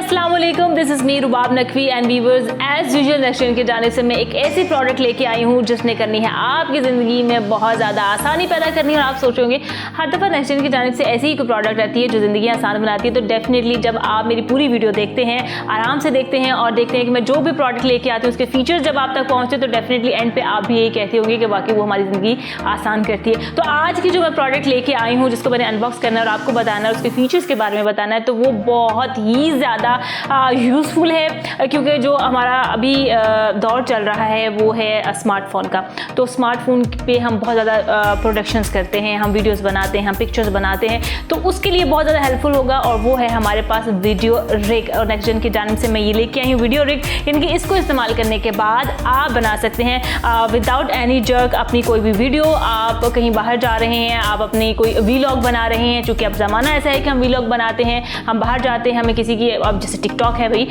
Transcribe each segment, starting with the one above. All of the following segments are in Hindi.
अस्सलाम वालेकुम, this is me Rubab Naqvi and viewers. As usual नेक्सजन की जाने से मैं एक ऐसी प्रोडक्ट लेके आई हूँ जिसने करनी है आपकी ज़िंदगी में बहुत ज़्यादा आसानी पैदा करनी है। और आप सोचोगे हर दफ़ा नेक्सजन की जाने से ऐसी ही कोई प्रोडक्ट रहती है जो ज़िंदगी आसान बनाती है। तो डेफिनेटली जब आप मेरी पूरी वीडियो देखते हैं, आराम से देखते हैं और देखते हैं कि मैं जो भी प्रोडक्ट लेके आती हूँ उसके फीचर्स जब आप तक पहुँचते तो डेफिनेटली एंड पे आप भी यही कहते होंगे कि वाकई वो हमारी ज़िंदगी आसान करती है। तो आज की जो मैं प्रोडक्ट लेके आई हूँ जिसको मैंने अनबॉक्स करना है और आपको बताना है, उसके फीचर्स के बारे में बताना है, तो वो बहुत ही ज़्यादा यूज़फुल है क्योंकि जो हमारा अभी दौर चल रहा है वो है स्मार्टफोन का। तो स्मार्टफोन पे हम बहुत ज़्यादा प्रोडक्शंस करते हैं, हम वीडियोस बनाते हैं, हम पिक्चर्स बनाते हैं, तो उसके लिए बहुत ज़्यादा हेल्पफुल होगा। और वो है हमारे पास वीडियो रिग। और नेक्सजन की जानिब से मैं ये लेके आई हूँ वीडियो रिग, यानी कि इसको इस्तेमाल करने के बाद आप बना सकते हैं विदाउट एनी जर्क अपनी कोई भी वीडियो। आप कहीं बाहर जा रहे हैं, आप अपनी कोई वीलॉग बना रहे हैं, चूँकि अब ज़माना ऐसा है कि हम वीलॉग बनाते हैं, हम बाहर जाते हैं, हमें किसी की, अब जैसे टिकटॉक है भाई,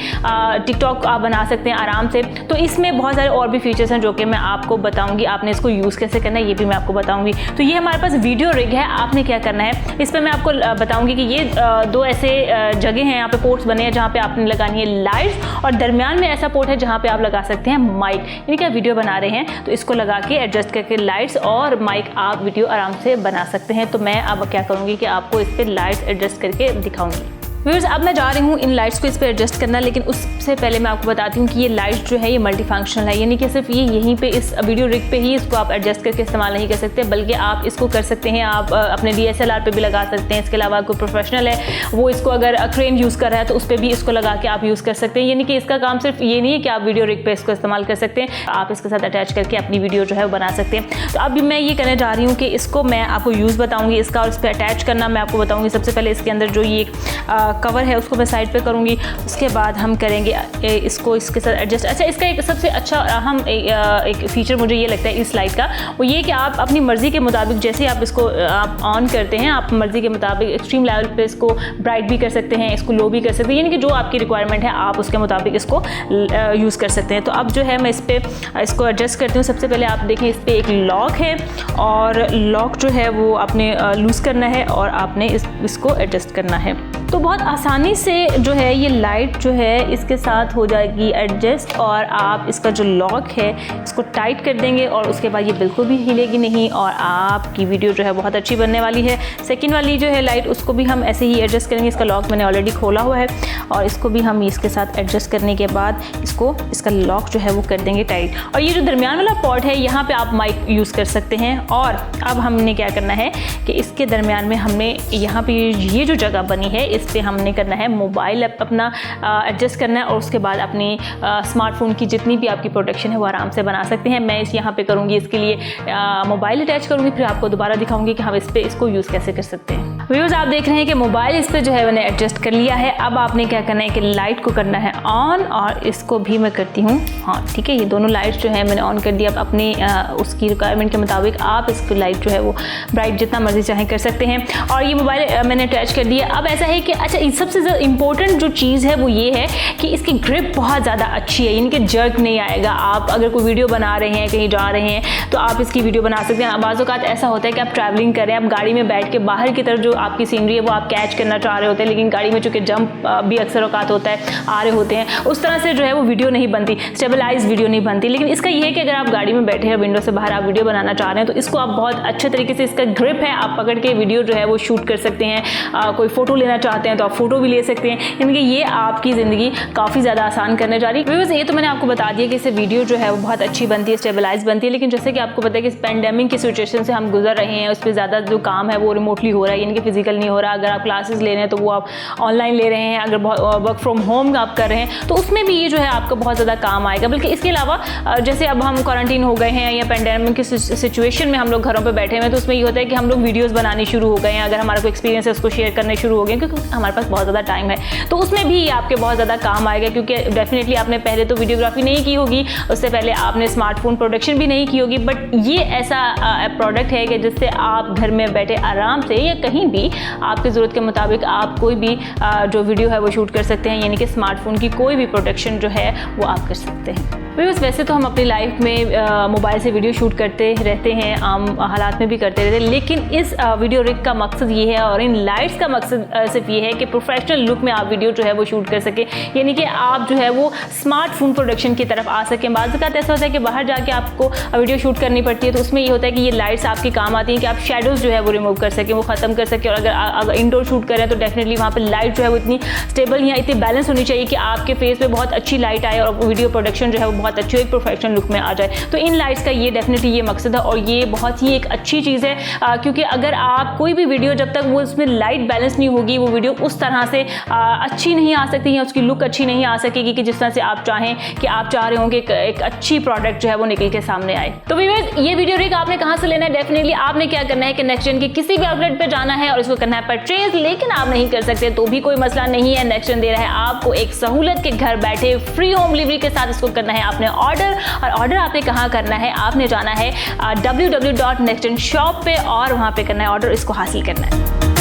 टिकटॉक आप बना सकते हैं आराम से। तो इसमें बहुत सारे और भी फीचर्स हैं जो कि मैं आपको बताऊंगी, आपने इसको यूज़ कैसे करना है ये भी मैं आपको बताऊंगी। तो ये हमारे पास वीडियो रिग है। आपने क्या करना है, इस पर मैं आपको बताऊंगी कि ये दो ऐसे जगह हैं, यहाँ पे पोर्ट्स बने हैं जहाँ पे आपने लगानी है लाइट्स, और दरमियान में ऐसा पोर्ट है जहाँ पे आप लगा सकते हैं माइक। यानी कि आप वीडियो बना रहे हैं तो इसको लगा के एडजस्ट करके लाइट्स और माइक आप वीडियो आराम से बना सकते हैं। तो मैं अब क्या करूँगी कि आपको इस पर लाइट्स एडजस्ट करके दिखाऊंगी। व्यूअर्स, अब मैं जा रही हूँ इन लाइट्स को इस पर एडजस्ट करना, लेकिन उससे पहले मैं आपको बताती हूँ कि ये लाइट जो है ये मल्टी फंक्शनल है, यानी कि सिर्फ ये यहीं पे इस वीडियो रिग पे ही इसको आप एडजस्ट करके इस्तेमाल नहीं कर सकते, बल्कि आप इसको कर सकते हैं, आप अपने DSLR पे भी लगा सकते हैं। इसके अलावा कोई प्रोफेशनल है वो इसको अगर क्रेन यूज़ कर रहा है तो उस पर भी इसको लगा के आप यूज़ कर सकते हैं। यानी कि इसका काम सिर्फ ये नहीं है कि आप वीडियो रिग पे इसको इस्तेमाल कर सकते हैं, आप इसके साथ अटैच करके अपनी वीडियो जो है वो बना सकते हैं। तो अभी मैं ये करने जा रही हूँ कि इसको मैं आपको यूज़ बताऊँगी इसका, और इस पर अटैच करना मैं आपको बताऊँगी। सबसे पहले इसके अंदर जो ये कवर है उसको मैं साइड पे करूँगी, उसके बाद हम करेंगे इसको इसके साथ एडजस्ट। अच्छा, इसका एक सबसे अच्छा अहम एक फीचर मुझे ये लगता है इस लाइट का, वो ये कि आप अपनी मर्ज़ी के मुताबिक जैसे आप इसको आप ऑन करते हैं, आप मर्ज़ी के मुताबिक एक्सट्रीम लेवल पे इसको ब्राइट भी कर सकते हैं, इसको लो भी कर सकते हैं, यानी कि जो आपकी रिक्वायरमेंट है आप उसके मुताबिक इसको यूज़ कर सकते हैं। तो अब जो है मैं इस पर इसको एडजस्ट करती हूँ। सबसे पहले आप देखें इस पर एक लॉक है, और लॉक जो है वो आपने लूज़ करना है और आपने इसको एडजस्ट करना है। तो बहुत आसानी से जो है ये लाइट जो है इसके साथ हो जाएगी एडजस्ट, और आप इसका जो लॉक है इसको टाइट कर देंगे और उसके बाद ये बिल्कुल भी हिलेगी नहीं और आपकी वीडियो जो है बहुत अच्छी बनने वाली है। सेकंड वाली जो है लाइट उसको भी हम ऐसे ही एडजस्ट करेंगे। इसका लॉक मैंने ऑलरेडी खोला हुआ है और इसको भी हम इसके साथ एडजस्ट करने के बाद इसका लॉक जो है वो कर देंगे टाइट। और ये जो दरमियान वाला पॉट है यहाँ पर आप माइक यूज़ कर सकते हैं। और अब हमने क्या करना है कि इसके दरमियान में हमने यहाँ पर ये जो जगह बनी है इस पे हमने करना है मोबाइल अपना एडजस्ट करना है, और उसके बाद अपनी स्मार्टफोन की जितनी भी आपकी प्रोडक्शन है वो आराम से बना सकते हैं। मैं यहाँ पे करूँगी इसके लिए मोबाइल अटैच करूँगी, फिर आपको दोबारा दिखाऊंगी कि हम इस पे इसको यूज़ कैसे कर सकते हैं। व्यूअर्स, आप देख रहे हैं कि मोबाइल इस पर जो है मैंने एडजस्ट कर लिया है। अब आपने क्या करना है कि लाइट को करना है ऑन, और इसको भी मैं करती हूँ हाँ, ठीक है। ये दोनों लाइट्स जो है मैंने ऑन कर दिया। अब अपनी उसकी रिक्वायरमेंट के मुताबिक आप इसकी लाइट जो है वो ब्राइट जितना मर्जी चाहे कर सकते हैं। और ये मोबाइल मैंने अटैच कर दिया। अब ऐसा है कि अच्छा, सबसे ज़्यादा इंपॉर्टेंट जो चीज़ है वो ये है कि इसकी ग्रिप बहुत ज़्यादा अच्छी है, यानी कि जर्क नहीं आएगा। आप अगर कोई वीडियो बना रहे हैं, कहीं जा रहे हैं, तो आप इसकी वीडियो बना सकते हैं। बाज़ औक़ात ऐसा होता है कि आप ट्रैवलिंग कर रहे हैं, आप गाड़ी में बैठ के बाहर की तरफ जो आपकी सीनरी है वो आप कैच करना चाह रहे होते हैं, लेकिन गाड़ी में चूँकि जंप भी अक्सर औक़ात होता है, आ रहे होते हैं, उस तरह से जो है वो वीडियो नहीं बनती, स्टेबलाइज वीडियो नहीं बनती। लेकिन इसका ये है कि अगर आप गाड़ी में बैठे हैं, विंडो से बाहर आप वीडियो बनाना चाह रहे हैं, तो इसको आप बहुत अच्छे तरीके से, इसका ग्रिप है, आप पकड़ के वीडियो जो है वो शूट कर सकते हैं। कोई फ़ोटो लेना चाहते हैं तो आप फ़ोटो भी ले सकते हैं, यानी कि ये आपकी ज़िंदगी काफ़ी ज़्यादा आसान करने जा रही है। व्यूअर्स, ये तो मैंने आपको बता दिया कि इससे वीडियो जो है वो बहुत अच्छी बनती है, स्टेबलाइज बनती है। लेकिन जैसे कि आपको पता है कि इस पैंडेमिक की सिचुएशन से हम गुजर रहे हैं, उस पर ज़्यादा जो काम है वो रिमोटली हो रहा है, यानी कि फिजिकल नहीं हो रहा। अगर आप क्लासेस ले रहे हैं तो वो आप ऑनलाइन ले रहे हैं, अगर वर्क फ्रॉम होम आप कर रहे हैं तो उसमें भी ये जो है आपका बहुत ज़्यादा काम आएगा। बल्कि इसके अलावा जैसे अब हम क्वारंटीन हो गए हैं या पैंडेमिक की सिचुएशन में हम लोग घरों पर बैठे हुए हैं, तो उसमें ये होता है कि हम लोग वीडियोज़ बनानी शुरू हो गए हैं। अगर हमारा कोई एक्सपीरियंस है उसको शेयर करने शुरू हो गए, क्योंकि हमारे पास बहुत ज़्यादा टाइम है, तो उसमें भी आपके बहुत ज़्यादा काम आएगा। क्योंकि डेफिनेटली आपने पहले तो वीडियोग्राफी नहीं की होगी, उससे पहले आपने स्मार्टफोन प्रोडक्शन भी नहीं की होगी, बट ये ऐसा प्रोडक्ट है कि जिससे आप घर में बैठे आराम से या कहीं भी आपकी ज़रूरत के मुताबिक आप कोई भी जो वीडियो है वो शूट कर सकते हैं, यानी कि स्मार्टफोन की कोई भी प्रोडक्शन जो है वो आप कर सकते हैं। व्यूअर्स, वैसे तो हम अपनी लाइफ में मोबाइल से वीडियो शूट करते रहते हैं, आम हालात में भी करते रहते हैं, लेकिन इस वीडियो रिग का मकसद ये है और इन लाइट्स का मकसद सिर्फ ये है कि प्रोफेशनल लुक में आप वीडियो जो है वो शूट कर सके, यानी कि आप जो है वो स्मार्टफोन प्रोडक्शन की तरफ आ सकें। बाज़ औक़ात ऐसा होता है कि बाहर जाके आपको वीडियो शूट करनी पड़ती है, तो उसमें ये होता है कि ये लाइट्स आपके काम आती हैं कि आप शेडोज़ जो है वो रिमूव कर सकें, वो ख़त्म कर सकें। और अगर इंडोर शूट करें तो डेफिनेटली वहाँ पर लाइट जो है वो इतनी स्टेबल या इतनी बैलेंस होनी चाहिए कि आपके फेस पे बहुत अच्छी लाइट आए और वीडियो प्रोडक्शन जो है वो बहुत अच्छी एक प्रोफेशनल लुक में आ जाए। तो इन लाइट्स का ये डेफिनेटली ये मकसद है और ये बहुत ही एक अच्छी चीज़ है, क्योंकि अगर आप कोई भी वीडियो जब तक वो उसमें लाइट बैलेंस नहीं होगी, वो वीडियो उस तरह से अच्छी नहीं आ सकती है, उसकी लुक अच्छी नहीं आ सकेगी कि जिस तरह से आप चाहें कि आप चाह रहे हो कि एक अच्छी प्रोडक्ट जो है वो निकल के सामने आए। तो व्यूअर्स, ये वीडियो रिग आपने कहाँ से लेना है? डेफिनेटली आपने क्या करना है कि नेक्सजन के किसी भी आउटलेट पे जाना है और इसको करना है परचेज, लेकिन आप नहीं कर सकते तो भी कोई मसला नहीं है। नेक्सजन दे रहा है आपको एक सहूलत के घर बैठे फ्री होम डिलीवरी के साथ इसको करना है आपने ऑर्डर। और ऑर्डर आपने कहाँ करना है? आपने जाना है www.nexgenshop पे और वहाँ पे करना है ऑर्डर, इसको हासिल करना है।